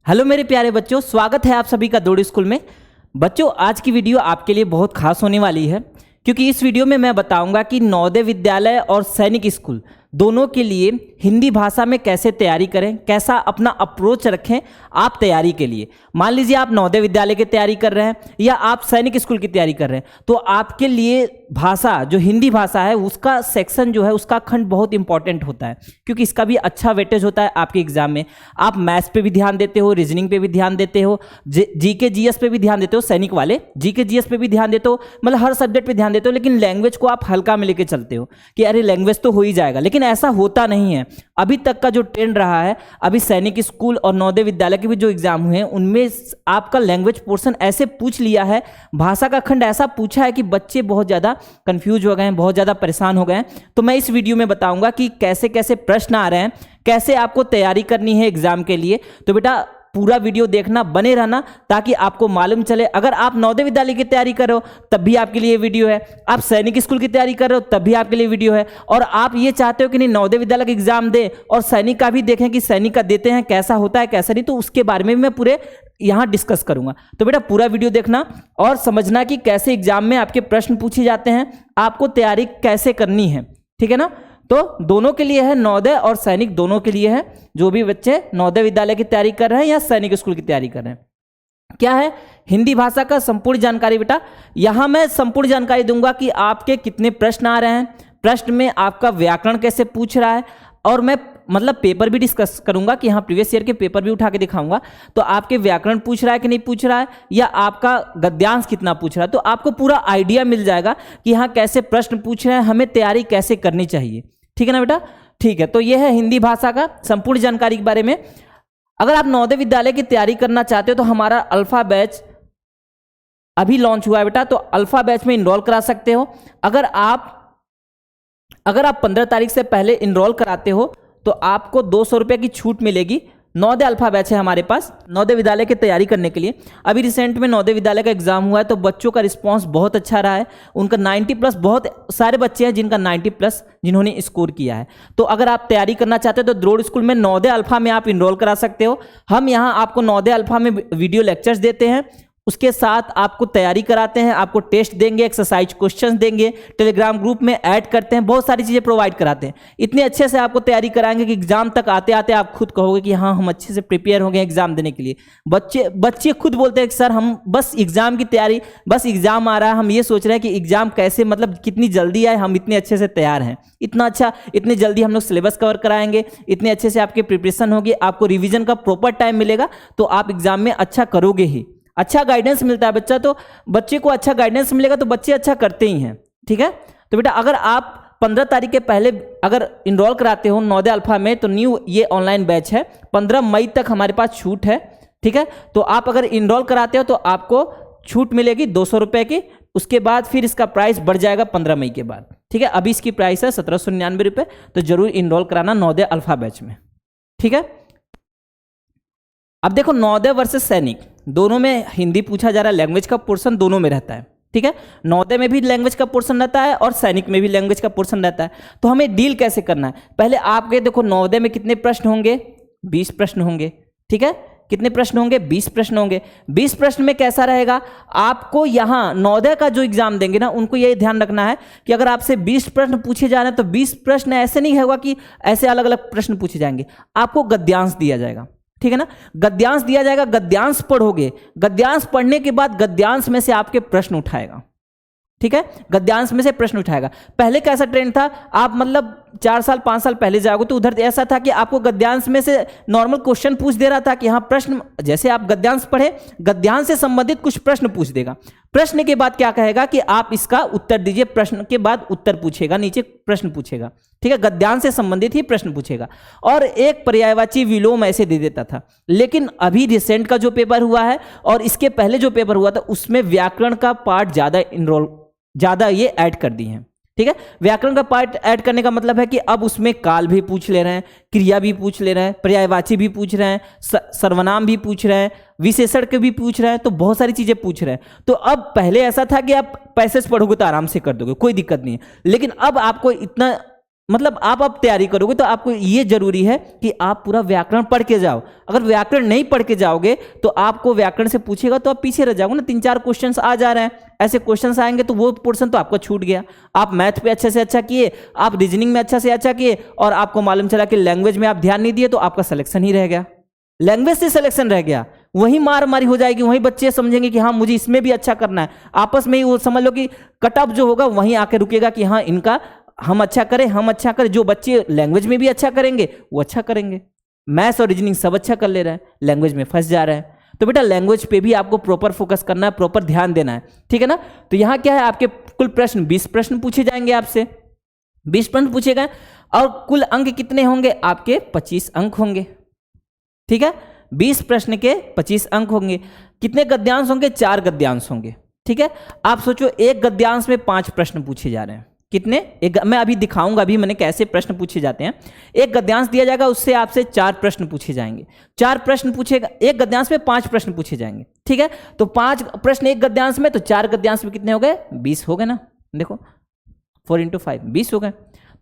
Hello मेरे प्यारे बच्चों, स्वागत है आप सभी का दौड़ स्कूल में। बच्चों, आज की वीडियो आपके लिए बहुत खास होने वाली है क्योंकि इस वीडियो में मैं बताऊंगा कि नवोदय विद्यालय और सैनिक स्कूल दोनों के लिए हिंदी भाषा में कैसे तैयारी करें, कैसा अपना अप्रोच रखें आप तैयारी के लिए। मान लीजिए आप नवोदय विद्यालय की तैयारी कर रहे हैं या आप सैनिक स्कूल की तैयारी कर रहे हैं, तो आपके लिए भाषा जो हिंदी भाषा है उसका सेक्शन जो है उसका खंड बहुत इंपॉर्टेंट होता है क्योंकि इसका भी अच्छा वेटेज होता है आपके एग्जाम में। आप मैथ्स पे भी ध्यान देते हो, रीजनिंग पे भी ध्यान देते हो, जीके जीएस पे भी ध्यान देते हो, सैनिक वाले जीके जीएस पे भी ध्यान देते हो, मतलब हर सब्जेक्ट पे ध्यान देते हो, लेकिन लैंग्वेज को आप हल्का में लेके चलते हो कि अरे लैंग्वेज तो हो ही जाएगा, लेकिन ऐसा होता नहीं है। अभी तक का जो ट्रेंड रहा है, अभी सैनिक स्कूल और नवोदय विद्यालय के भी जो एग्जाम हुए हैं उनमें आपका लैंग्वेज पोर्शन ऐसे पूछ लिया है, भाषा का खंड ऐसा पूछा है कि बच्चे बहुत ज़्यादा कंफ्यूज हो गए हैं, बहुत ज़्यादा परेशान हो गए हैं। तो मैं इस वीडियो में बताऊंगा कि कैसे कैसे प्रश्न आ रहे हैं, कैसे आपको तैयारी करनी है एग्जाम के लिए। तो बेटा पूरा वीडियो देखना, बने रहना ताकि आपको मालूम चले। अगर आप नवोदय विद्यालय की तैयारी कर रहे हो तब भी आपके लिए वीडियो है, आप सैनिक स्कूल की तैयारी कर रहे हो तब भी आपके लिए वीडियो है, और आप ये चाहते हो कि नहीं नवोदय विद्यालय का एग्जाम दे और सैनिक का भी देखें कि सैनिक का देते हैं कैसा होता है कैसा नहीं, तो उसके बारे में भी मैं पूरे यहाँ डिस्कस करूंगा। तो बेटा पूरा वीडियो देखना और समझना कि कैसे एग्जाम में आपके प्रश्न पूछे जाते हैं, आपको तैयारी कैसे करनी है, ठीक है ना। तो दोनों के लिए है, नवोदय और सैनिक दोनों के लिए है। जो भी बच्चे नवोदय विद्यालय की तैयारी कर रहे हैं या सैनिक स्कूल की तैयारी कर रहे हैं, क्या है हिंदी भाषा का संपूर्ण जानकारी। बेटा यहां मैं संपूर्ण जानकारी दूंगा कि आपके कितने प्रश्न आ रहे हैं, प्रश्न में आपका व्याकरण कैसे पूछ रहा है, और मैं मतलब पेपर भी डिस्कस करूंगा कि हाँ प्रीवियस ईयर के पेपर भी उठा के दिखाऊंगा। तो आपके व्याकरण पूछ रहा है कि नहीं पूछ रहा है, या आपका गद्यांश कितना पूछ रहा है, तो आपको पूरा आइडिया मिल जाएगा कि हाँ कैसे प्रश्न पूछ रहे हैं, हमें तैयारी कैसे करनी चाहिए, ठीक है ना बेटा। ठीक है, तो यह है हिंदी भाषा का संपूर्ण जानकारी के बारे में। अगर आप नवोदय विद्यालय की तैयारी करना चाहते हो तो हमारा अल्फा बैच अभी लॉन्च हुआ है बेटा, तो अल्फा बैच में इनरोल करा सकते हो। अगर आप 15 तारीख से पहले इनरोल कराते हो तो आपको 200 रुपये की छूट मिलेगी। नवोदय अल्फा बैच है हमारे पास नवोदय विद्यालय की तैयारी करने के लिए। अभी रिसेंट में नवोदय विद्यालय का एग्जाम हुआ है तो बच्चों का रिस्पांस बहुत अच्छा रहा है, उनका 90+, बहुत सारे बच्चे हैं जिनका 90+ जिन्होंने स्कोर किया है। तो अगर आप तैयारी करना चाहते हो तो द्रोड़ स्कूल में नवोदय अल्फा में आप इनरोल करा सकते हो। हम यहाँ आपको नवोदय अल्फा में वीडियो लेक्चर्स देते हैं, उसके साथ आपको तैयारी कराते हैं, आपको टेस्ट देंगे, एक्सरसाइज क्वेश्चंस देंगे, टेलीग्राम ग्रुप में ऐड करते हैं, बहुत सारी चीज़ें प्रोवाइड कराते हैं। इतने अच्छे से आपको तैयारी कराएंगे कि एग्जाम तक आते आते आप खुद कहोगे कि हाँ हम अच्छे से प्रिपेयर हो गए एग्जाम देने के लिए। बच्चे खुद बोलते हैं कि सर हम बस एग्जाम की तैयारी, बस एग्जाम आ रहा है, हम ये सोच रहे हैं कि एग्जाम कैसे मतलब कितनी जल्दी आए, हम इतने अच्छे से तैयार हैं, इतना अच्छा इतनी जल्दी हम लोग सिलेबस कवर कराएंगे, इतने अच्छे से आपकी प्रिपरेशन होगी, आपको रिविजन का प्रॉपर टाइम मिलेगा तो आप एग्जाम में अच्छा करोगे ही। अच्छा गाइडेंस मिलता है बच्चे को अच्छा गाइडेंस मिलेगा तो बच्चे अच्छा करते ही हैं, ठीक है। तो बेटा अगर आप 15 तारीख के पहले अगर इनरोल कराते हो नवोदय अल्फा में तो न्यू ये ऑनलाइन बैच है, 15 मई तक हमारे पास छूट है, ठीक है। तो आप अगर इनरोल कराते हो तो आपको छूट मिलेगी 200 रुपये की, उसके बाद फिर इसका प्राइस बढ़ जाएगा 15 मई के बाद, ठीक है। अभी इसकी प्राइस है 1799 रुपये, तो जरूर इनरोल कराना नवोदय अल्फा बैच में, ठीक है। अब देखो नवोदय वर्सेस सैनिक दोनों में हिंदी पूछा जा रहा है, लैंग्वेज का पोर्शन दोनों में रहता है, ठीक है। नवोदय में भी लैंग्वेज का पोर्शन रहता है और सैनिक में भी लैंग्वेज का पोर्शन रहता है। तो हमें डील कैसे करना है, पहले आपके देखो नवोदय में कितने प्रश्न होंगे, 20 प्रश्न होंगे, ठीक है। कितने प्रश्न होंगे, 20 प्रश्न होंगे। 20 प्रश्न में कैसा रहेगा, आपको यहाँ नवोदय का जो एग्जाम देंगे ना उनको ये ध्यान रखना है कि अगर आपसे 20 प्रश्न पूछे जा रहे हैं तो 20 प्रश्न ऐसे नहीं होगा कि ऐसे अलग अलग प्रश्न पूछे जाएंगे, आपको गद्यांश दिया जाएगा, ठीक है ना। गद्यांश दिया जाएगा, गद्यांश पढ़ोगे, गद्यांश पढ़ने के बाद गद्यांश में से आपके प्रश्न उठाएगा, ठीक है। गद्यांश में से प्रश्न उठाएगा। पहले कैसा ट्रेंड था, आप मतलब 4 साल 5 साल पहले जाओगे तो उधर ऐसा था कि आपको गद्यांश में से नॉर्मल क्वेश्चन पूछ दे रहा था कि हाँ प्रश्न, जैसे आप गद्यांश पढ़े गद्यांश से संबंधित कुछ प्रश्न पूछ देगा, प्रश्न के बाद क्या कहेगा कि आप इसका उत्तर दीजिए, प्रश्न के बाद उत्तर पूछेगा, नीचे प्रश्न पूछेगा, ठीक है। गद्यांश से संबंधित ही प्रश्न पूछेगा और एक पर्यायवाची विलोम ऐसे दे देता था। लेकिन अभी रिसेंट का जो पेपर हुआ है और इसके पहले जो पेपर हुआ था उसमें व्याकरण का पार्ट ज़्यादा ये ऐड कर दी है, ठीक है। व्याकरण का पार्ट ऐड करने का मतलब है कि अब उसमें काल भी पूछ ले रहे हैं, क्रिया भी पूछ ले रहे हैं, पर्यायवाची भी पूछ रहे हैं, सर्वनाम भी पूछ रहे हैं, विशेषण के भी पूछ रहे हैं, तो बहुत सारी चीजें पूछ रहे हैं। तो अब पहले ऐसा था कि आप पैसेज पढ़ोगे तो आराम से कर दोगे, कोई दिक्कत नहीं है, लेकिन अब आपको इतना मतलब आप अब तैयारी करोगे तो आपको ये जरूरी है कि आप पूरा व्याकरण पढ़ के जाओ। अगर व्याकरण नहीं पढ़ के जाओगे तो आपको व्याकरण से पूछेगा तो आप पीछे रह जाओगे ना। 3-4 क्वेश्चंस आ जा रहे हैं, ऐसे क्वेश्चंस आएंगे तो वो पोर्शन तो आपका छूट गया। आप मैथ पे अच्छे से अच्छा किए, आप रीजनिंग में अच्छा से अच्छा किए, और आपको मालूम चला कि लैंग्वेज में आप ध्यान नहीं दिए, तो आपका सिलेक्शन ही रह गया, लैंग्वेज से सिलेक्शन रह गया। वही मार मारी हो जाएगी, वही बच्चे समझेंगे कि हाँ मुझे इसमें भी अच्छा करना है। आपस में ही वो समझ लो कि कट ऑफ जो होगा वहीं आके रुकेगा कि हाँ इनका हम अच्छा करें, हम अच्छा करें। जो बच्चे लैंग्वेज में भी अच्छा करेंगे वो अच्छा करेंगे, मैथ्स और रीजनिंग सब अच्छा कर ले रहे हैं, लैंग्वेज में फंस जा रहे हैं। तो बेटा लैंग्वेज पे भी आपको प्रॉपर फोकस करना है, प्रॉपर ध्यान देना है, ठीक है ना। तो यहाँ क्या है, आपके कुल प्रश्न 20 प्रश्न पूछे जाएंगे आपसे, 20 प्रश्न पूछे गए, और कुल अंक कितने होंगे आपके? 25 अंक होंगे, ठीक है। 20 प्रश्न के 25 अंक होंगे। कितने गद्यांश होंगे? 4 गद्यांश होंगे, ठीक है। आप सोचो एक गद्यांश में 5 प्रश्न पूछे जा रहे हैं। कितने? मैं अभी दिखाऊंगा अभी मैंने कैसे प्रश्न पूछे जाते हैं। एक गद्यांश दिया जाएगा, उससे आपसे 4 प्रश्न पूछे जाएंगे। 4 प्रश्न पूछेगा, एक गद्यांश में 5 प्रश्न पूछे जाएंगे, ठीक है। तो 5 प्रश्न एक गद्यांश में, तो 4 गद्यांश में कितने हो गए? 20 हो गए ना। देखो 4 × 5 20 हो गए।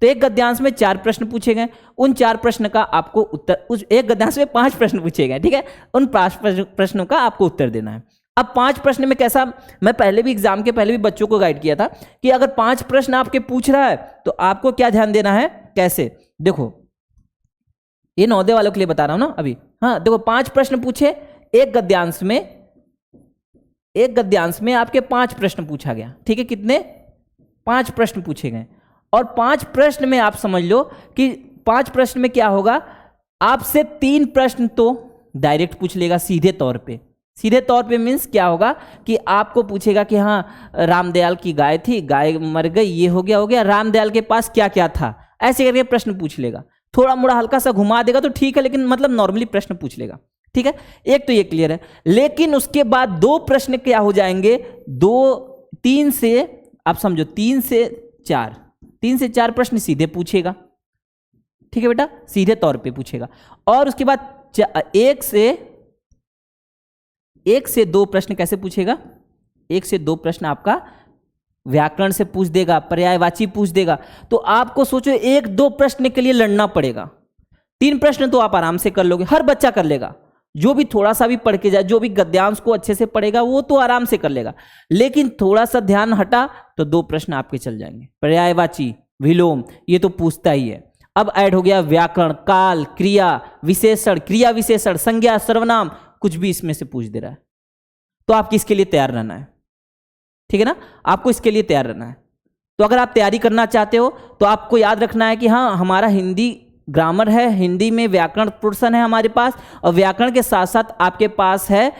तो एक गद्यांश में 4 प्रश्न पूछे गए, उन 4 प्रश्न का आपको उत्तर, उस एक गद्यांश में 5 प्रश्न पूछे गए, ठीक है। उन 5 प्रश्नों का आपको उत्तर देना है। अब 5 प्रश्न में कैसा, मैं पहले भी एग्जाम के पहले भी बच्चों को गाइड किया था कि अगर 5 प्रश्न आपके पूछ रहा है तो आपको क्या ध्यान देना है, कैसे। देखो ये नवोदय वालों के लिए बता रहा हूं ना अभी। हाँ देखो 5 प्रश्न पूछे एक गद्यांश में आपके 5 प्रश्न पूछा गया, ठीक है। कितने? 5 प्रश्न पूछे गए। और 5 प्रश्न में आप समझ लो कि 5 प्रश्न में क्या होगा, आपसे 3 प्रश्न तो डायरेक्ट पूछ लेगा सीधे तौर पे। सीधे तौर पे मीन्स क्या होगा कि आपको पूछेगा कि हाँ रामदयाल की गाय थी, गाय मर गई, ये हो गया, रामदयाल के पास क्या क्या था, ऐसे करके प्रश्न पूछ लेगा। थोड़ा मोड़ा हल्का सा घुमा देगा तो ठीक है, लेकिन मतलब नॉर्मली प्रश्न पूछ लेगा, ठीक है। एक तो ये क्लियर है। लेकिन उसके बाद 2 प्रश्न क्या हो जाएंगे, 3 से आप समझो 3 से 4 प्रश्न सीधे पूछेगा, ठीक है बेटा, सीधे तौर पे पूछेगा। और उसके बाद 1 से 2 प्रश्न कैसे पूछेगा? 1 से 2 प्रश्न आपका व्याकरण से पूछ देगा, पर्यायवाची पूछ देगा। तो आपको सोचो 1-2 प्रश्न के लिए लड़ना पड़ेगा। 3 प्रश्न तो आप आराम से कर लोगे, हर बच्चा कर लेगा। जो भी थोड़ा सा भी पढ़ के जाए, जो भी गद्यांश को अच्छे से पढ़ेगा वो तो आराम से कर लेगा। लेकिन थोड़ा सा ध्यान हटा तो 2 प्रश्न आपके चल जाएंगे। पर्यायवाची, विलोम, ये तो पूछता ही है। अब ऐड हो गया व्याकरण, काल, क्रिया विशेषण, क्रिया विशेषण, संज्ञा, सर्वनाम, कुछ भी इसमें से पूछ दे रहा है। तो आपको इसके लिए तैयार रहना है, ठीक है ना। आपको इसके लिए तैयार रहना है। तो अगर आप तैयारी करना चाहते हो तो आपको याद रखना है कि हाँ हमारा हिंदी ग्रामर है, हिंदी में व्याकरण पोर्शन है हमारे पास, और व्याकरण के साथ साथ आपके पास है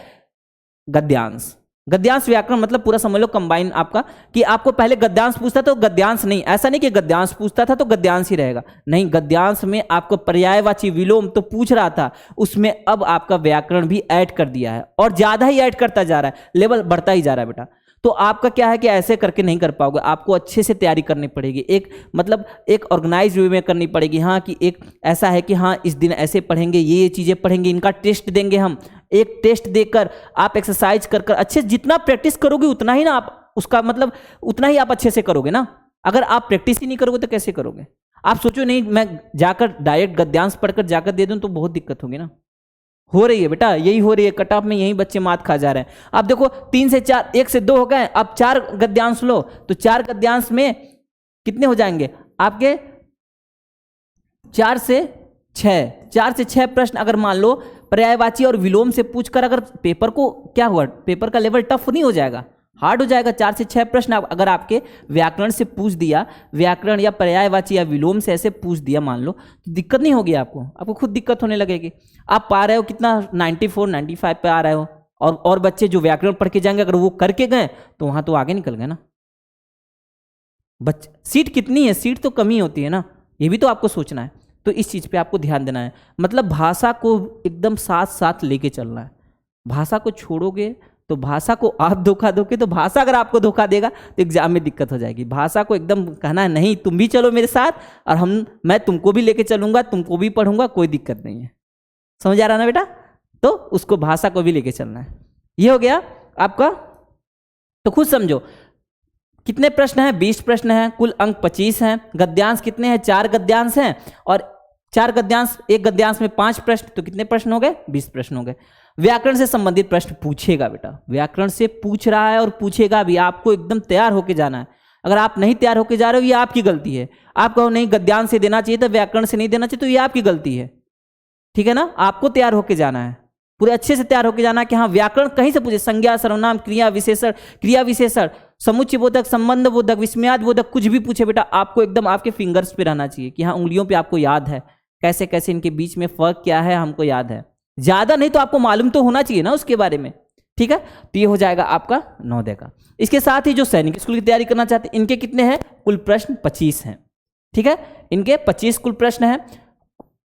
गद्यांश। गद्यांश व्याकरण मतलब पूरा समझ लो कंबाइन आपका, कि आपको पहले गद्यांश पूछता तो गद्यांश नहीं, ऐसा नहीं कि गद्यांश पूछता था तो गद्यांश ही रहेगा, नहीं। गद्यांश में आपको पर्यायवाची, विलोम तो पूछ रहा था, उसमें अब आपका व्याकरण भी ऐड कर दिया है, और ज्यादा ही ऐड करता जा रहा है, लेवल बढ़ता ही जा रहा है बेटा। तो आपका क्या है कि ऐसे करके नहीं कर पाओगे, आपको अच्छे से तैयारी करनी पड़ेगी। एक मतलब एक ऑर्गेनाइज वे में करनी पड़ेगी। हाँ कि एक ऐसा है कि हाँ इस दिन ऐसे पढ़ेंगे, ये चीज़ें पढ़ेंगे, इनका टेस्ट देंगे हम। एक टेस्ट देकर आप एक्सरसाइज कर अच्छे, जितना प्रैक्टिस करोगे उतना ही ना आप उसका मतलब उतना ही आप अच्छे से करोगे ना। अगर आप प्रैक्टिस ही नहीं करोगे तो कैसे करोगे? आप सोचो नहीं मैं जाकर डायरेक्ट गद्यांश पढ़कर जाकर दे दूँ तो बहुत दिक्कत होगी ना। हो रही है बेटा, यही हो रही है, कट ऑफ में यही बच्चे मात खा जा रहे हैं। अब देखो 3 से 4, 1 से 2 हो गए, अब 4 गद्यांश लो, तो 4 गद्यांश में कितने हो जाएंगे आपके? 4 से 6 प्रश्न। अगर मान लो पर्यायवाची और विलोम से पूछकर अगर पेपर को क्या हुआ, पेपर का लेवल टफ नहीं हो जाएगा, हार्ड हो जाएगा। 4 से 6 प्रश्न अगर आपके व्याकरण से पूछ दिया, व्याकरण या पर्यायवाची या विलोम से ऐसे पूछ दिया मान लो, तो दिक्कत नहीं होगी आपको खुद दिक्कत होने लगेगी। आप पा रहे हो कितना, 94 95 पे आ रहे हो, और बच्चे जो व्याकरण पढ़ के जाएंगे अगर वो करके गए तो वहां तो आगे निकल गए ना। सीट कितनी है? सीट तो कमी होती है ना, ये भी तो आपको सोचना है। तो इस चीज पे आपको ध्यान देना है। मतलब भाषा को एकदम साथ साथ लेके चलना है। भाषा को छोड़ोगे तो भाषा को आप धोखा दोगे, तो भाषा अगर आपको धोखा देगा तो एग्जाम में दिक्कत हो जाएगी। भाषा को एकदम कहना है नहीं तुम भी चलो मेरे साथ, और मैं तुमको भी लेके चलूंगा, तुमको भी पढ़ूंगा, कोई दिक्कत नहीं है। समझ आ रहा ना बेटा? तो उसको भाषा को भी लेके चलना है। ये हो गया आपका। तो खुद समझो कितने प्रश्न हैं? 20 प्रश्न हैं, कुल अंक 25 हैं। गद्यांश कितने हैं? 4 गद्यांश हैं, और 4 गद्यांश, एक गद्यांश में 5 प्रश्न, तो कितने प्रश्न हो गए? 20 प्रश्न हो गए। व्याकरण से संबंधित प्रश्न पूछेगा बेटा, व्याकरण से पूछ रहा है और पूछेगा भी, आपको एकदम तैयार होके जाना है। अगर आप नहीं तैयार होके जा रहे हो, ये आपकी गलती है। आप कहो नहीं गद्यांश से देना चाहिए था, व्याकरण से नहीं देना चाहिए, तो ये आपकी गलती है, ठीक है ना। आपको तैयार होके जाना है, पूरे अच्छे से तैयार होके जाना है कि हाँ व्याकरण कहीं से पूछे, संज्ञा, सर्वनाम, क्रिया विशेषण, समुच्चय बोधक, संबंध बोधक, विस्मयाद बोधक, कुछ भी पूछे बेटा, आपको एकदम आपके फिंगर्स पे रहना चाहिए कि हाँ उंगलियों पे आपको याद है कैसे कैसे इनके बीच में फर्क क्या है, हमको याद है। ज्यादा नहीं तो आपको मालूम तो होना चाहिए ना उसके बारे में, ठीक है। तो ये हो जाएगा आपका नवोदय का। इसके साथ ही जो सैनिक स्कूल की तैयारी करना चाहते हैं, इनके कितने हैं? कुल प्रश्न 25 हैं, ठीक है। इनके 25 कुल प्रश्न हैं।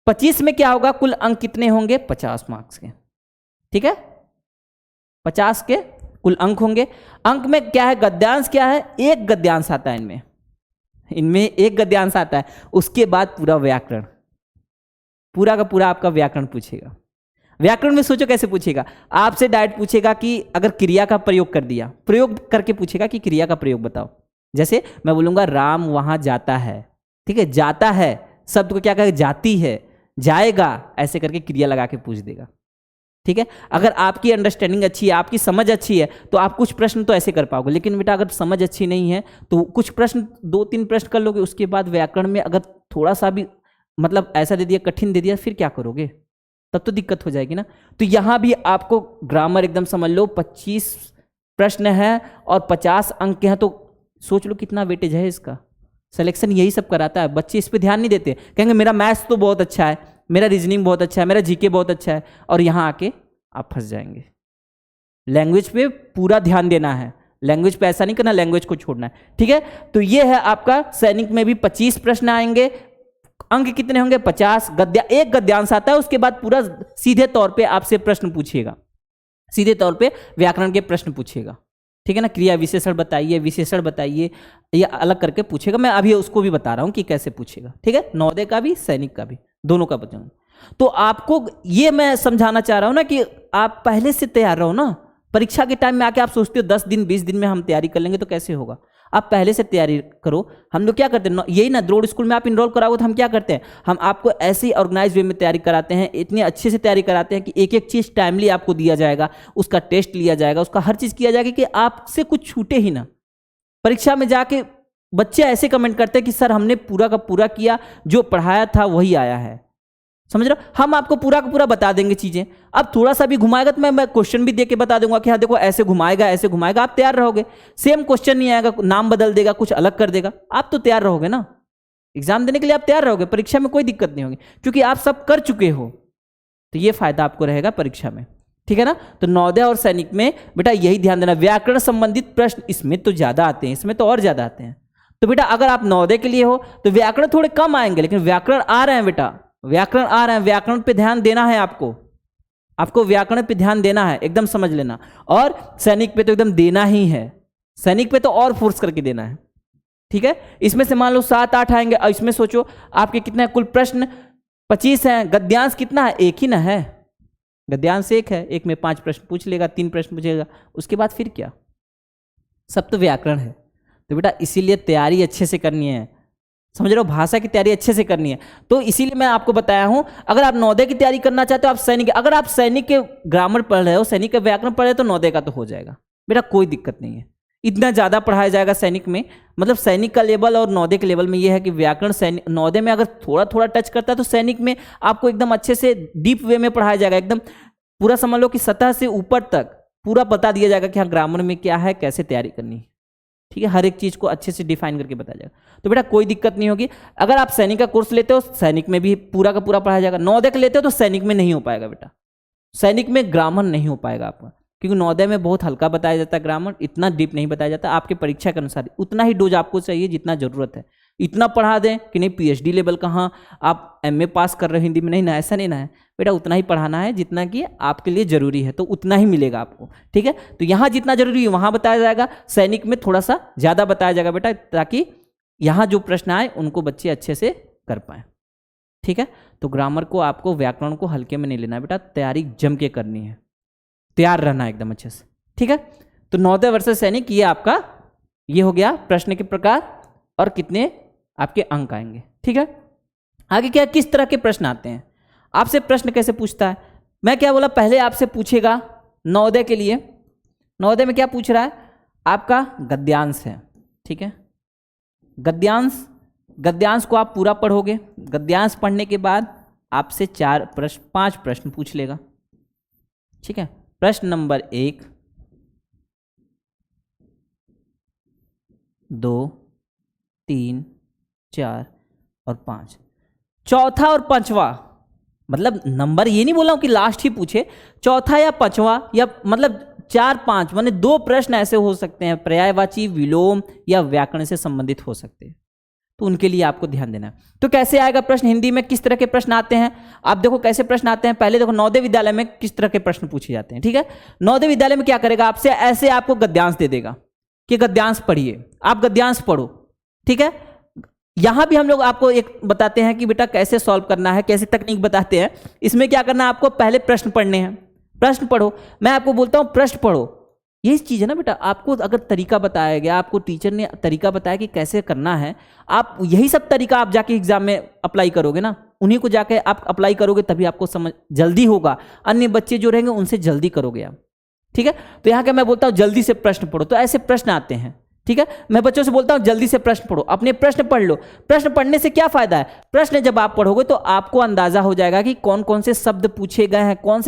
25 में क्या होगा? कुल अंक कितने होंगे? 50 मार्क्स के, ठीक है। 50 के कुल अंक होंगे। अंक में क्या है? गद्यांश क्या है? एक गद्यांश आता है इनमें, इनमें एक गद्यांश आता है। उसके बाद पूरा व्याकरण, पूरा का पूरा आपका व्याकरण पूछेगा। व्याकरण में सोचो कैसे पूछेगा, आपसे डायरेक्ट पूछेगा कि अगर क्रिया का प्रयोग कर दिया, प्रयोग करके पूछेगा कि क्रिया का प्रयोग बताओ। जैसे मैं बोलूंगा राम वहां जाता है, ठीक है, जाता है शब्द को क्या कहेगा? जाती है, जाएगा, ऐसे करके क्रिया लगा के पूछ देगा, ठीक है। अगर आपकी अंडरस्टैंडिंग अच्छी है, आपकी समझ अच्छी है, तो आप कुछ प्रश्न तो ऐसे कर पाओगे। लेकिन बेटा अगर समझ अच्छी नहीं है तो कुछ प्रश्न 2-3 प्रश्न कर लोगे, उसके बाद व्याकरण में अगर थोड़ा सा भी मतलब ऐसा दे दिया, कठिन दे दिया, फिर क्या करोगे? तब तो दिक्कत हो जाएगी ना। तो यहां भी आपको ग्रामर एकदम समझ लो, 25 प्रश्न है और 50 अंक के हैं, तो सोच लो कितना वेटेज है इसका। सिलेक्शन यही सब कराता है, बच्चे इस पे ध्यान नहीं देते, कहेंगे मेरा मैथ्स तो बहुत अच्छा है, मेरा रीजनिंग बहुत अच्छा है, मेरा जीके बहुत अच्छा है, और यहां आके आप फंस जाएंगे। लैंग्वेज पे पूरा ध्यान देना है, लैंग्वेज पे ऐसा नहीं करना, लैंग्वेज को छोड़ना है, ठीक है। तो ये है आपका सैनिक में भी 25 प्रश्न आएंगे, अंक कितने होंगे? 50। एक गद्यांश आता है, उसके बाद पूरा सीधे तौर पे आपसे प्रश्न पूछेगा, सीधे तौर पे व्याकरण के प्रश्न पूछेगा, ठीक है ना। क्रिया विशेषण बताइए, विशेषण बताइए, ये अलग करके पूछेगा। मैं अभी उसको भी बता रहा हूं कि कैसे पूछेगा, ठीक है। नवोदय का भी, सैनिक का भी, दोनों का बताऊंगा। तो आपको ये मैं समझाना चाह रहा हूं ना कि आप पहले से तैयार रहो ना। परीक्षा के टाइम में आके आप सोचते हो 10 दिन 20 दिन में हम तैयारी कर लेंगे, तो कैसे होगा? आप पहले से तैयारी करो। हम लोग क्या करते हैं, यही ना, द्रोड़ स्कूल में आप इनरोल कराओगे तो हम क्या करते हैं, हम आपको ऐसे ही ऑर्गेनाइज वे में तैयारी कराते हैं, इतने अच्छे से तैयारी कराते हैं कि एक एक चीज टाइमली आपको दिया जाएगा, उसका टेस्ट लिया जाएगा, उसका हर चीज किया जाएगा कि आपसे कुछ छूटे ही ना। परीक्षा में जाके बच्चे ऐसे कमेंट करते हैं कि सर हमने पूरा का पूरा किया, जो पढ़ाया था वही आया है, समझ रहे हो। हम आपको पूरा का पूरा बता देंगे चीजें, अब थोड़ा सा भी घुमाएगा तो मैं क्वेश्चन भी दे के बता दूंगा कि हाँ देखो ऐसे घुमाएगा, ऐसे घुमाएगा, आप तैयार रहोगे। सेम क्वेश्चन नहीं आएगा, नाम बदल देगा, कुछ अलग कर देगा, आप तो तैयार रहोगे ना। एग्जाम देने के लिए आप तैयार रहोगे, परीक्षा में कोई दिक्कत नहीं होगी, क्योंकि आप सब कर चुके हो। तो ये फायदा आपको रहेगा परीक्षा में, ठीक है ना। तो नवोदय और सैनिक में बेटा यही ध्यान देना, व्याकरण संबंधित प्रश्न इसमें तो ज्यादा आते हैं, इसमें तो और ज्यादा आते हैं। तो बेटा अगर आप नवोदय के लिए हो तो व्याकरण थोड़े कम आएंगे, लेकिन व्याकरण आ रहे हैं बेटा, व्याकरण आ रहे हैं, व्याकरण पे ध्यान देना है आपको, आपको व्याकरण पे ध्यान देना है, एकदम समझ लेना। और सैनिक पे तो एकदम देना ही है, सैनिक पे तो और फोर्स करके देना है, ठीक है। इसमें से मान लो 7-8 आएंगे, और इसमें सोचो आपके कितने हैं? कुल प्रश्न 25 हैं, गद्यांश कितना है? एक ही ना है, गद्यांश एक है, एक में 5 प्रश्न पूछ लेगा, 3 प्रश्न पूछेगा, उसके बाद फिर क्या? सब तो व्याकरण है। तो बेटा इसीलिए तैयारी अच्छे से करनी है, समझ रहे हो, भाषा की तैयारी अच्छे से करनी है। तो इसीलिए मैं आपको बताया हूं, अगर आप नवोदय की तैयारी करना चाहते हो, आप सैनिक, अगर आप सैनिक के ग्रामर पढ़ रहे हो, सैनिक के व्याकरण पढ़ रहे हो, तो नवोदय का तो हो जाएगा बेटा, कोई दिक्कत नहीं है। इतना ज्यादा पढ़ाया जाएगा सैनिक में, मतलब सैनिक का लेवल और नवोदय के लेवल में यह है कि व्याकरण सैनिक नवोदय में अगर थोड़ा थोड़ा टच करता है, तो सैनिक में आपको एकदम अच्छे से डीप वे में पढ़ाया जाएगा, एकदम पूरा समझ लो कि सतह से ऊपर तक पूरा बता दिया जाएगा कि हाँ ग्रामर में क्या है, कैसे तैयारी करनी है, ठीक है। हर एक चीज को अच्छे से डिफाइन करके बताया जाएगा। तो बेटा कोई दिक्कत नहीं होगी। अगर आप सैनिक का कोर्स लेते हो, सैनिक में भी पूरा का पूरा पढ़ाया जाएगा। नवोदय का लेते हो तो सैनिक में नहीं हो पाएगा बेटा, सैनिक में ग्रामर नहीं हो पाएगा आपका, क्योंकि नवोदय में बहुत हल्का बताया जाता है ग्रामर, इतना डीप नहीं बताया जाता। आपके परीक्षा के अनुसार उतना ही डोज आपको चाहिए जितना जरूरत है। इतना पढ़ा दें कि नहीं पीएचडी लेवल कहाँ, आप एमए पास कर रहे हो हिंदी में, नहीं ना, ऐसा नहीं ना है बेटा, उतना ही पढ़ाना है जितना कि आपके लिए जरूरी है, तो उतना ही मिलेगा आपको, ठीक है। तो यहाँ जितना जरूरी है वहाँ बताया जाएगा, सैनिक में थोड़ा सा ज़्यादा बताया जाएगा बेटा, ताकि यहाँ जो प्रश्न आए उनको बच्चे अच्छे से कर पाएँ, ठीक है। तो ग्रामर को, आपको व्याकरण को हल्के में नहीं लेना है बेटा, तैयारी जम के करनी है, तैयार रहना है एकदम अच्छे से, ठीक है। तो नवोदय वर्सेस सैनिक ये आपका ये हो गया प्रश्न के प्रकार और कितने आपके अंक आएंगे। ठीक है, आगे क्या, किस तरह के प्रश्न आते हैं, आपसे प्रश्न कैसे पूछता है। मैं क्या बोला, पहले आपसे पूछेगा नवोदय के लिए, नवोदय में क्या पूछ रहा है, आपका गद्यांश है। ठीक है, गद्यांश को आप पूरा पढ़ोगे। गद्यांश पढ़ने के बाद आपसे 5 प्रश्न पूछ लेगा। ठीक है, प्रश्न नंबर 1, 2, 3, 4 और 5। चौथा और पांचवा, मतलब नंबर ये नहीं बोला हूं कि लास्ट ही पूछे, चौथा या पांचवा या मतलब 4-5 माने 2 प्रश्न ऐसे हो सकते हैं, पर्यायवाची, विलोम या व्याकरण से संबंधित हो सकते हैं, तो उनके लिए आपको ध्यान देना है। तो कैसे आएगा प्रश्न, हिंदी में किस तरह के प्रश्न आते हैं, आप देखो कैसे प्रश्न आते हैं। पहले देखो नवोदय विद्यालय में किस तरह के प्रश्न पूछे जाते हैं। ठीक है, नवोदय विद्यालय में क्या करेगा, आपसे ऐसे आपको गद्यांश दे देगा कि गद्यांश पढ़िए, आप गद्यांश पढ़ो। ठीक है, यहां भी हम लोग आपको एक बताते हैं कि बेटा कैसे सॉल्व करना है, कैसे तकनीक बताते हैं। इसमें क्या करना है, आपको पहले प्रश्न पढ़ने हैं, प्रश्न पढ़ो। मैं आपको बोलता हूं प्रश्न पढ़ो, यही चीज है ना बेटा, आपको अगर तरीका बताया गया, आपको टीचर ने तरीका बताया कि कैसे करना है, आप यही सब तरीका आप जाके एग्जाम में अप्लाई करोगे ना, उन्हीं को जाके आप अप्लाई करोगे, तभी आपको समझ जल्दी होगा। अन्य बच्चे जो रहेंगे उनसे जल्दी करोगे आप। ठीक है, तो यहाँ क्या मैं बोलता हूँ, जल्दी से प्रश्न पढ़ो, तो ऐसे प्रश्न आते हैं। ठीक है, मैं बच्चों से बोलता हूं जल्दी से प्रश्न पढ़ो, अपने प्रश्न पढ़ लो। प्रश्न पढ़ने से क्या फायदा है, प्रश्न जब आप पढ़ोगे तो आपको अंदाजा हो जाएगा कि कौन कौन से शब्द पूछे गए हैं, कौन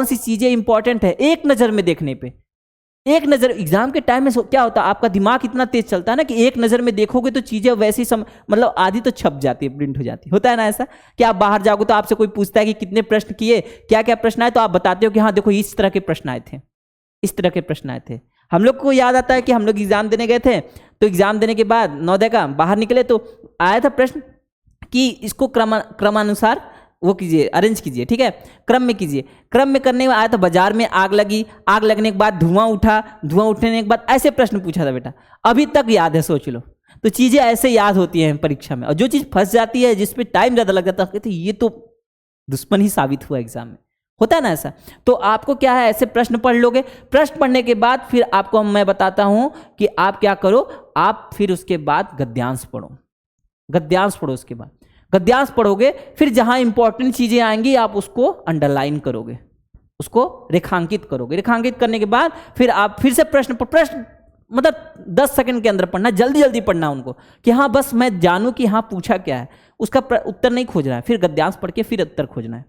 सी चीजें इंपॉर्टेंट है। एक नजर में देखने पे, एक नजर, एग्जाम के टाइम में क्या होता है, आपका दिमाग इतना तेज चलता है ना कि एक नजर में देखोगे तो चीजें वैसी मतलब आधी तो छप जाती है, प्रिंट हो जाती है, होता है ना ऐसा कि आप बाहर जाओगे तो आपसे कोई पूछता है कि कितने प्रश्न किए, क्या क्या प्रश्न आए, तो आप बताते हो कि हाँ देखो इस तरह के प्रश्न आए थे, इस तरह के प्रश्न आए थे। हम लोग को याद आता है कि हम लोग एग्जाम देने गए थे, तो एग्जाम देने के बाद नवोदय का बाहर निकले तो आया था प्रश्न कि इसको क्रमानुसार वो कीजिए, अरेंज कीजिए। ठीक है, क्रम में कीजिए। क्रम में करने में आया था, बाजार में आग लगी, आग लगने के बाद धुआं उठा, धुआं उठने के बाद, ऐसे प्रश्न पूछा था बेटा, अभी तक याद है, सोच लो। तो चीजें ऐसे याद होती हैं परीक्षा में, और जो चीज फंस जाती है, जिसपे टाइम ज्यादा लग जाता है, तो ये तो दुश्मन ही साबित हुआ एग्जाम में, होता है ना ऐसा। तो आपको क्या है, ऐसे प्रश्न पढ़ लोगे। प्रश्न पढ़ने के बाद फिर आपको मैं बताता हूं कि आप क्या करो, आप फिर उसके बाद गद्यांश पढ़ो, गद्यांश पढ़ो। उसके बाद गद्यांश पढ़ोगे, फिर जहां इंपॉर्टेंट चीजें आएंगी आप उसको अंडरलाइन करोगे, उसको रेखांकित करोगे। रेखांकित करने के बाद फिर आप फिर से प्रश्न मतलब 10 सेकंड के अंदर पढ़ना, जल्दी जल्दी पढ़ना उनको, कि हाँ बस मैं जानूं कि हाँ पूछा क्या है, उसका उत्तर नहीं खोजना है। फिर गद्यांश पढ़ के फिर उत्तर खोजना है।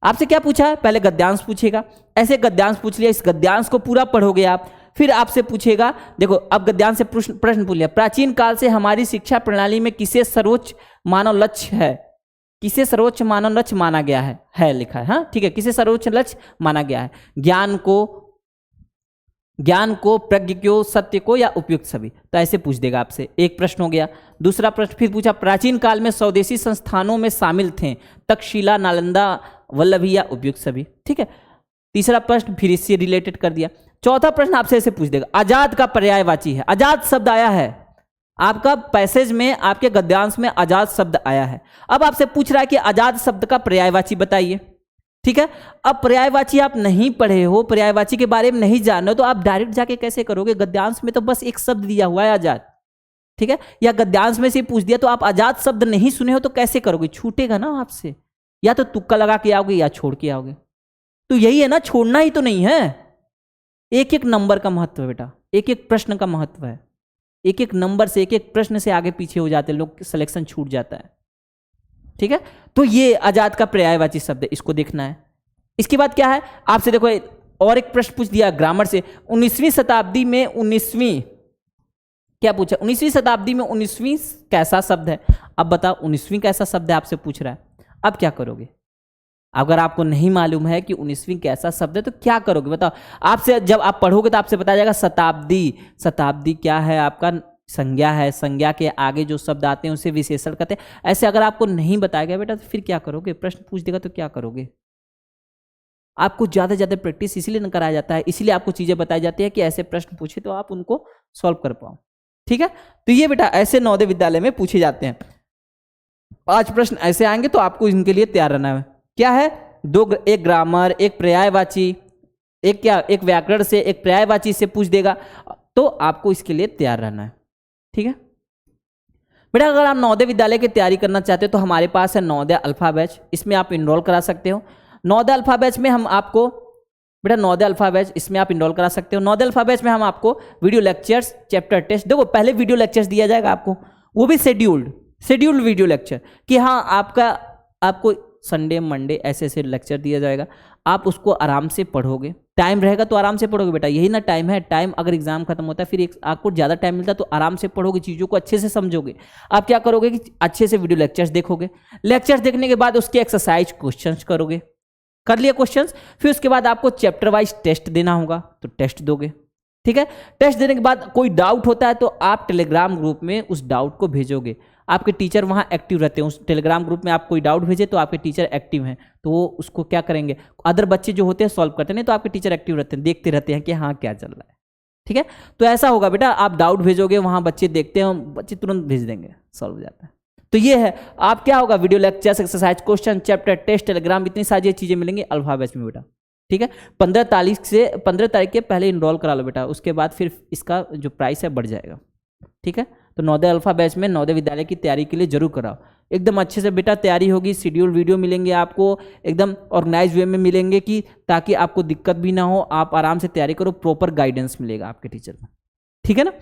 आपसे क्या पूछा है, पहले गद्यांश पूछेगा, ऐसे गद्यांश पूछ लिया, इस गद्यांश को पूरा पढ़ोगे आप। फिर आपसे पूछेगा, देखो अब गद्यांश से प्रश्न पूछ लिया, प्राचीन काल से हमारी शिक्षा प्रणाली में किसे सर्वोच्च मानव लक्ष्य है, किसे सर्वोच्च मानव लक्ष्य माना गया है लिखा है। हाँ ठीक है, किसे सर्वोच्च लक्ष्य माना गया है, ज्ञान को, प्रज्ञ को, सत्य को या उपयुक्त सभी। तो ऐसे पूछ देगा आपसे, एक प्रश्न हो गया। दूसरा प्रश्न फिर पूछा, प्राचीन काल में स्वदेशी संस्थानों में शामिल थे तक्षशिला, नालंदा, वल्लभी या उपयुक्त सभी। ठीक है, तीसरा प्रश्न फिर इससे रिलेटेड कर दिया। चौथा प्रश्न आपसे ऐसे पूछ देगा, आजाद का पर्यायवाची है, आजाद शब्द आया है आपका पैसेज में, आपके गद्यांश में आजाद शब्द आया है। अब आपसे पूछ रहा है कि आजाद शब्द का पर्यायवाची बताइए। ठीक है, अब पर्यायवाची आप नहीं पढ़े हो, पर्यायवाची के बारे में नहीं जान रहे हो, तो आप डायरेक्ट जाके कैसे करोगे, गद्यांश में तो बस एक शब्द दिया हुआ है आजाद। ठीक है, या गद्यांश में से पूछ दिया, तो आप आजाद शब्द नहीं सुने हो तो कैसे करोगे, छूटेगा ना आपसे, या तो तुक्का लगा के आओगे या छोड़ के आओगे। तो यही है ना, छोड़ना ही तो नहीं है। एक एक नंबर का महत्व है बेटा, एक एक प्रश्न का महत्व है, एक एक नंबर से, एक एक प्रश्न से आगे पीछे हो जाते लोग, सिलेक्शन छूट जाता है। ठीक है, तो ये आजाद का पर्यायवाची शब्द है, इसको देखना है। इसके बाद क्या है, आपसे देखो और एक प्रश्न पूछ दिया ग्रामर से, 19वीं शताब्दी में 19वीं क्या पूछा, 19वीं शताब्दी में 19वीं कैसा शब्द है। अब बताओ 19वीं कैसा शब्द है, आपसे पूछ रहा है। अब क्या करोगे, अगर आपको नहीं मालूम है कि 19वीं कैसा शब्द है तो क्या करोगे बताओ। आपसे जब आप पढ़ोगे तो आपसे बताया जाएगा शताब्दी, शताब्दी क्या है, आपका संज्ञा है, संज्ञा के आगे जो शब्द आते हैं उसे विशेषण कहते हैं। ऐसे अगर आपको नहीं बताया गया बेटा तो फिर क्या करोगे, प्रश्न पूछ देगा तो क्या करोगे। आपको ज्यादा से ज्यादा प्रैक्टिस इसलिए न कराया जाता है, इसलिए आपको चीजें बताई जाती है कि ऐसे प्रश्न पूछे तो आप उनको सॉल्व कर पाओ। ठीक है, तो ये बेटा ऐसे नवोदय विद्यालय में पूछे जाते हैं। 5 प्रश्न ऐसे आएंगे तो आपको इनके लिए तैयार रहना है। क्या है, एक ग्रामर, एक पर्यायवाची, एक व्याकरण से, एक पर्यायवाची से पूछ देगा। तो आपको इसके लिए तैयार रहना है। ठीक है बेटा, अगर आप नवोदय विद्यालय की तैयारी करना चाहते हो तो हमारे पास है नवोदय अल्फा बैच, इसमें आप इनरोल करा सकते हो। नवोदय अल्फा बैच में हम आपको बेटा नवोदय अल्फा बैच इसमें आप इनरोल करा सकते हो। नवोदय अल्फा बैच में हम आपको वीडियो लेक्चर्स, चैप्टर टेस्ट, देखो पहले वीडियो लेक्चर्स दिया जाएगा आपको, वो भी शेड्यूल्ड वीडियो लेक्चर कि हाँ आपको संडे मंडे ऐसे ऐसे लेक्चर दिया जाएगा, आप उसको आराम से पढ़ोगे। टाइम रहेगा तो आराम से पढ़ोगे बेटा, यही ना टाइम है। टाइम अगर एग्जाम खत्म होता है फिर आपको ज़्यादा टाइम मिलता है तो आराम से पढ़ोगे, चीज़ों को अच्छे से समझोगे। आप क्या करोगे कि अच्छे से वीडियो लेक्चर्स देखोगे, लेक्चर्स देखने के बाद उसके एक्सरसाइज क्वेश्चंस करोगे, कर लिया क्वेश्चंस, फिर उसके बाद आपको चैप्टर वाइज टेस्ट देना होगा तो टेस्ट दोगे। ठीक है, टेस्ट देने के बाद कोई डाउट होता है तो आप टेलीग्राम ग्रुप में उस डाउट को भेजोगे। आपके टीचर वहाँ एक्टिव रहते हैं, उस टेलीग्राम ग्रुप में आप कोई डाउट भेजे तो आपके टीचर एक्टिव हैं, तो वो उसको क्या करेंगे, अदर बच्चे जो होते हैं सॉल्व करते हैं, नहीं तो आपके टीचर एक्टिव रहते हैं, देखते रहते हैं कि हाँ क्या चल रहा है। ठीक है, तो ऐसा होगा बेटा, आप डाउट भेजोगे, वहाँ बच्चे देखते हैं, बच्चे तुरंत भेज देंगे, सॉल्व हो जाता है। तो ये है, आप क्या होगा, video lectures, exercise, question, chapter, test, Telegram, इतनी सारी चीज़ें मिलेंगी अल्फा बैच में बेटा। ठीक है, 15 तारीख के पहले इनरोल करा लो बेटा, उसके बाद फिर इसका जो प्राइस है बढ़ जाएगा। ठीक है, तो नवोदय अल्फा बैच में नवोदय विद्यालय की तैयारी के लिए जरूर कराओ, एकदम अच्छे से बेटा तैयारी होगी। शेड्यूल वीडियो मिलेंगे आपको, एकदम ऑर्गेनाइज वे में मिलेंगे कि ताकि आपको दिक्कत भी ना हो, आप आराम से तैयारी करो, प्रॉपर गाइडेंस मिलेगा आपके टीचर को। ठीक है ना,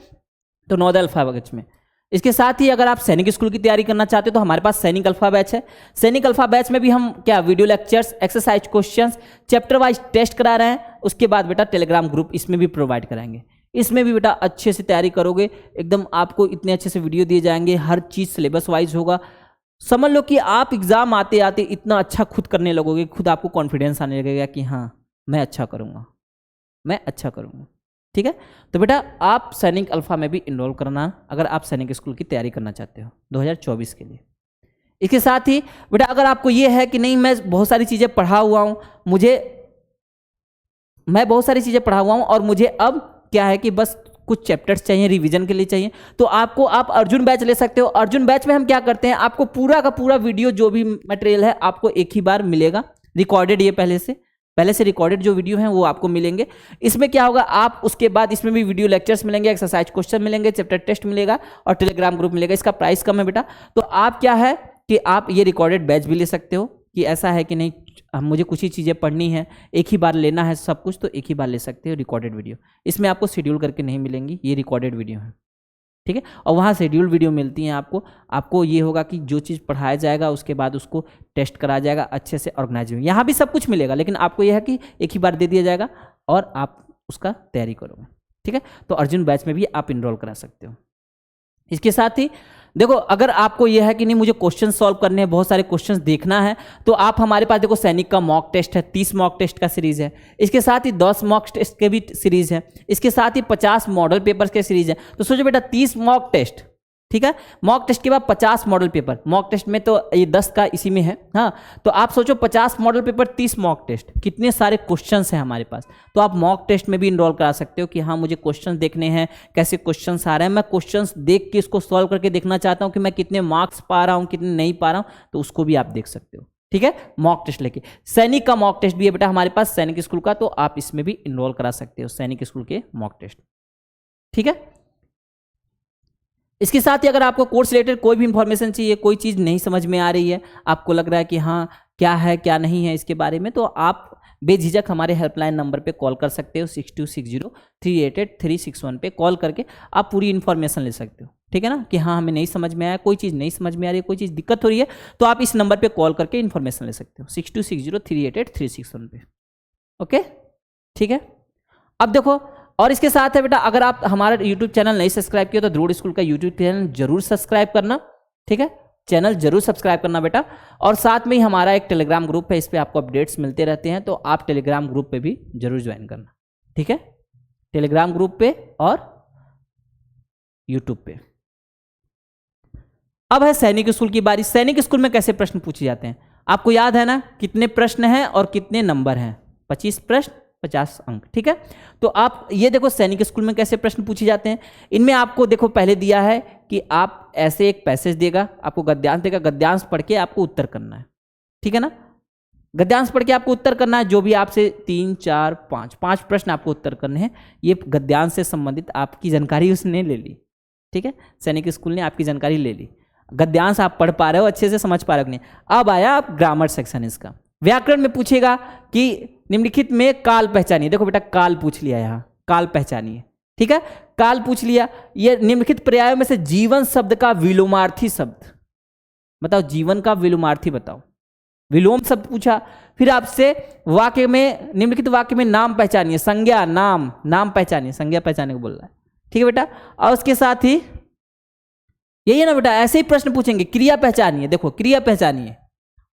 तो नवोदय अल्फा बैच में। इसके साथ ही अगर आप सैनिक स्कूल की तैयारी करना चाहते हो तो हमारे पास सैनिक अल्फा बैच है। सैनिक अल्फा बैच में भी हम क्या video lectures, exercise questions, chapter wise test करा रहे हैं, उसके बाद बेटा टेलीग्राम ग्रुप इसमें भी प्रोवाइड कराएंगे। इसमें भी बेटा अच्छे से तैयारी करोगे, एकदम आपको इतने अच्छे से वीडियो दिए जाएंगे, हर चीज़ सिलेबस वाइज होगा। समझ लो कि आप एग्जाम आते आते इतना अच्छा खुद करने लगोगे, खुद आपको कॉन्फिडेंस आने लगेगा कि हाँ मैं अच्छा करूँगा, मैं अच्छा करूँगा। ठीक है, तो बेटा आप सैनिक अल्फा में भी इनरोल करना अगर आप सैनिक स्कूल की तैयारी करना चाहते हो 2024 के लिए। इसके साथ ही बेटा अगर आपको ये है कि नहीं मैं बहुत सारी चीज़ें पढ़ा हुआ हूँ, और मुझे अब क्या है कि बस कुछ चैप्टर्स चाहिए, रिवीजन के लिए चाहिए, तो आप अर्जुन बैच ले सकते हो। अर्जुन बैच में हम क्या करते हैं, आपको पूरा का पूरा वीडियो जो भी मटेरियल है आपको एक ही बार मिलेगा, रिकॉर्डेड, ये पहले से रिकॉर्डेड जो वीडियो हैं वो आपको मिलेंगे। इसमें क्या होगा, आप उसके बाद इसमें भी वीडियो लेक्चर्स मिलेंगे, एक्सरसाइज क्वेश्चन मिलेंगे, चैप्टर टेस्ट मिलेगा और टेलीग्राम ग्रुप मिलेगा। इसका प्राइस कम है बेटा, तो आप क्या है कि आप ये रिकॉर्डेड बैच भी ले सकते हो कि ऐसा है कि नहीं मुझे कुछ ही चीज़ें पढ़नी है, एक ही बार लेना है सब कुछ, तो एक ही बार ले सकते हो रिकॉर्डेड वीडियो। इसमें आपको शेड्यूल करके नहीं मिलेंगी, ये रिकॉर्डेड वीडियो है। ठीक है, और वहाँ शेड्यूल वीडियो मिलती हैं आपको ये होगा कि जो चीज़ पढ़ाया जाएगा उसके बाद उसको टेस्ट कराया जाएगा अच्छे से, ऑर्गेनाइज। यहाँ भी सब कुछ मिलेगा, लेकिन आपको यह है कि एक ही बार दे दिया जाएगा और आप उसका तैयारी करोगे। ठीक है, तो अर्जुन बैच में भी आप इनरोल करा सकते हो। इसके साथ ही देखो, अगर आपको यह है कि नहीं मुझे क्वेश्चन सॉल्व करने हैं, बहुत सारे क्वेश्चंस देखना है, तो आप हमारे पास देखो सैनिक का मॉक टेस्ट है, 30 मॉक टेस्ट का सीरीज है। इसके साथ ही 10 मॉक टेस्ट के भी सीरीज है। इसके साथ ही 50 मॉडल पेपर्स के सीरीज है। तो सोचो बेटा 30 मॉक टेस्ट, ठीक है, मॉक टेस्ट के बाद 50 मॉडल पेपर, मॉक टेस्ट में तो ये 10 का इसी में है। हाँ, तो आप सोचो 50 मॉडल पेपर, 30 मॉक टेस्ट, कितने सारे क्वेश्चंस हैं हमारे पास। तो आप मॉक टेस्ट में भी इनरोल करा सकते हो कि हाँ मुझे क्वेश्चंस देखने हैं, कैसे क्वेश्चंस आ रहे हैं, मैं क्वेश्चंस देख के इसको सॉल्व करके देखना चाहता हूँ कि मैं कितने मार्क्स पा रहा हूँ, कितने नहीं पा रहा हूँ, तो उसको भी आप देख सकते हो। ठीक है, मॉक टेस्ट लेके। सैनिक का मॉक टेस्ट भी है बेटा हमारे पास, सैनिक स्कूल का, तो आप इसमें भी इनरोल करा सकते हो, सैनिक स्कूल के मॉक टेस्ट। ठीक है, इसके साथ ही अगर आपको कोर्स रिलेटेड कोई भी इंफॉर्मेशन चाहिए, कोई चीज़ नहीं समझ में आ रही है, आपको लग रहा है कि हाँ क्या है क्या नहीं है इसके बारे में, तो आप बेझिझक हमारे हेल्पलाइन नंबर पे कॉल कर सकते हो, 6260388361 पे कॉल करके आप पूरी इन्फॉर्मेशन ले सकते हो। ठीक है ना, कि हाँ हमें नहीं समझ में आया, कोई चीज़ नहीं समझ में आ रही है, कोई चीज़ दिक्कत हो रही है, तो आप इस नंबर पर कॉल करके इन्फॉर्मेशन ले सकते हो, 6260388361 पे। ओके, ठीक है। अब देखो, और इसके साथ है बेटा अगर आप हमारा यूट्यूब चैनल नहीं सब्सक्राइब किया तो ध्रुव स्कूल का यूट्यूब चैनल जरूर सब्सक्राइब करना। ठीक है, चैनल जरूर सब्सक्राइब करना बेटा। और साथ में ही हमारा एक टेलीग्राम ग्रुप है, इस पर आपको अपडेट्स मिलते रहते हैं, तो आप टेलीग्राम ग्रुप पे भी जरूर ज्वाइन करना। ठीक है, टेलीग्राम ग्रुप पे और यूट्यूब पे। अब है सैनिक स्कूल की बारी। सैनिक स्कूल में कैसे प्रश्न पूछे जाते हैं, आपको याद है ना, कितने प्रश्न हैं और कितने नंबर हैं, 25 प्रश्न 50 अंक। ठीक है, तो आप ये देखो सैनिक स्कूल में कैसे प्रश्न पूछे जाते हैं। इनमें आपको देखो पहले दिया है कि आप ऐसे एक पैसेज देगा, आपको गद्यांश देगा, गद्यांश पढ़ के आपको उत्तर करना है। ठीक है ना, गद्यांश पढ़ के आपको उत्तर करना है, जो भी आपसे 3, 4, 5 प्रश्न आपको उत्तर करने हैं। ये गद्यांश से संबंधित आपकी जानकारी उसने ले ली, ठीक है, सैनिक स्कूल ने आपकी जानकारी ले ली। गद्यांश आप पढ़ पा रहे हो, अच्छे से समझ पा रहे हो कि नहीं। अब आया आप ग्रामर सेक्शन इसका। व्याकरण में पूछेगा कि निम्नलिखित में काल पहचानिए। देखो बेटा काल पूछ लिया, यहाँ काल पहचानिए, ठीक है, काल पूछ लिया। ये निम्नलिखित पर्यायों में से जीवन शब्द का विलोमार्थी शब्द बताओ, जीवन का विलोमार्थी बताओ। विलोम शब्द पूछा। फिर आपसे वाक्य में, निम्नलिखित वाक्य में नाम पहचानिए, संज्ञा, नाम पहचानिए, संज्ञा पहचानने को बोल रहा है, ठीक है बेटा। और उसके साथ ही यही है ना बेटा, ऐसे ही प्रश्न पूछेंगे, क्रिया पहचानिए, देखो क्रिया पहचानिए।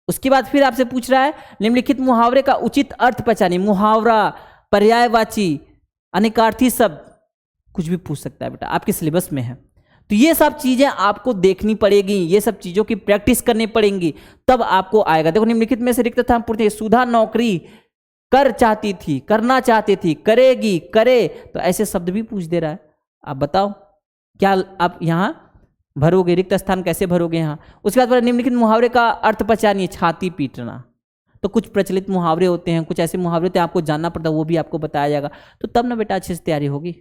उसके बाद फिर आपसे पूछ रहा है निम्नलिखित मुहावरे का उचित अर्थ पहचानिए। मुहावरा, पर्यायवाची, अनेकार्थी शब्द, कुछ भी पूछ सकता है बेटा, आपके सिलेबस में है। तो ये सब चीजें आपको देखनी पड़ेगी, ये सब चीजों की प्रैक्टिस करनी पड़ेंगी, तब आपको आएगा। देखो निम्नलिखित में से रिक्त स्थान पूछते, सुधा नौकरी कर चाहती थी, करना चाहती थी, करेगी, करे, तो ऐसे शब्द भी पूछ दे रहा है। आप बताओ क्या आप यहाँ भरोगे, रिक्त स्थान कैसे भरोगे यहाँ। उसके बाद निम्नलिखित मुहावरे का अर्थ पहचानिए। छाती पीटना, तो कुछ प्रचलित मुहावरे होते हैं, कुछ ऐसे मुहावरे होते हैं आपको जानना पड़ता है, वो भी आपको बताया जाएगा। तो तब ना बेटा अच्छे से तैयारी होगी।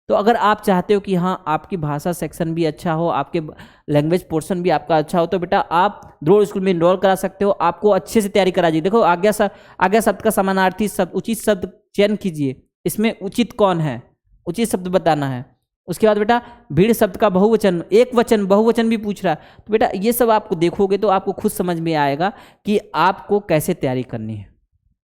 तो अगर आप चाहते हो कि हाँ आपकी भाषा सेक्शन भी अच्छा हो, आपके लैंग्वेज पोर्शन भी आपका अच्छा हो, तो बेटा आप द्रोण स्कूल में इनरोल करा सकते हो। आपको अच्छे से तैयारी करा जाए। देखो आज्ञा शब्द का समानार्थी शब्द, उचित शब्द चयन कीजिए। इसमें उचित कौन है, उचित शब्द बताना है। उसके बाद बेटा भीड़ शब्द का बहुवचन, एक वचन, बहुवचन भी पूछ रहा है। तो बेटा ये सब आपको देखोगे तो आपको खुद समझ में आएगा कि आपको कैसे तैयारी करनी है,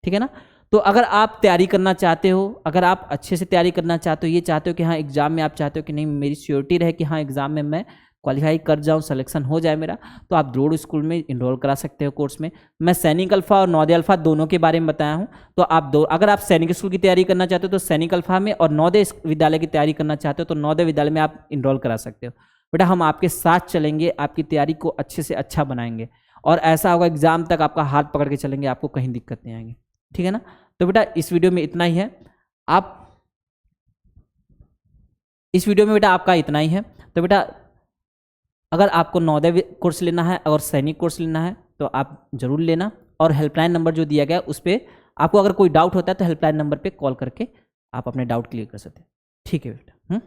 ठीक है ना। तो अगर आप तैयारी करना चाहते हो, अगर आप अच्छे से तैयारी करना चाहते हो, ये चाहते हो कि हाँ एग्जाम में आप चाहते हो कि नहीं मेरी श्योरिटी रहे कि हाँ एग्जाम में मैं क्वालिफाई कर जाऊँ, सिलेक्शन हो जाए मेरा, तो आप द्रोण स्कूल में इनरोल करा सकते हो कोर्स में। मैं सैनिक अल्फा और नवोदय अल्फा दोनों के बारे में बताया हूँ। तो आप अगर आप सैनिक स्कूल की तैयारी करना चाहते हो तो सैनिक अल्फा में, और नवोदय विद्यालय की तैयारी करना चाहते हो तो नवोदय विद्यालय में आप इनरोल करा सकते हो। बेटा हम आपके साथ चलेंगे, आपकी तैयारी को अच्छे से अच्छा बनाएंगे, और ऐसा होगा एग्जाम तक आपका हाथ पकड़ के चलेंगे, आपको कहीं दिक्कत नहीं आएगी, ठीक है ना। तो बेटा इस वीडियो में इतना ही है। इस वीडियो में बेटा आपका इतना ही है। तो बेटा अगर आपको नवोदय कोर्स लेना है और सैनिक कोर्स लेना है तो आप जरूर लेना, और हेल्पलाइन नंबर जो दिया गया उस पर आपको अगर कोई डाउट होता है तो हेल्पलाइन नंबर पे कॉल करके आप अपने डाउट क्लियर कर सकते हैं, ठीक है बेटा।